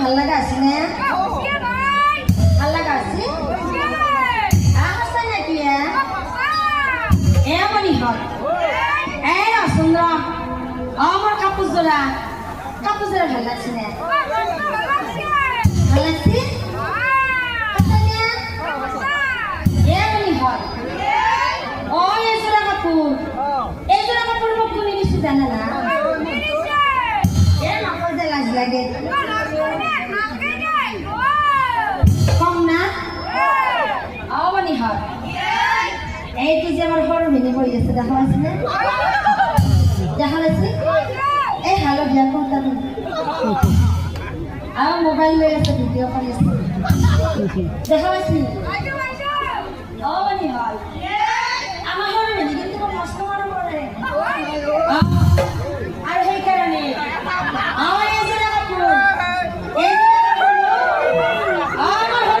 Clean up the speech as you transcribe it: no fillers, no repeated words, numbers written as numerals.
ভাল লাগা আছে না ভাল লাগা আছে নাকি এমনই হয় এই না সুন্দর আমার কাপড় জোড়া ভাল লাগছে না ভাল লাগছে এমনই হয় ও এই জোড়া কাপড় মোক কোনে নিছে জানে না এ মাকড় যে লাজ লাগে কম না অমনি হয় এই তুই যে আমার বড় ভেঙে পড়ে গেছে দেখা যাচ্ছে না দেখা যাচ্ছে এই হ্যালো বিয়া করতাম আমার মোবাইল হয়ে গেছে ভিডিও কল দেখা যাচ্ছে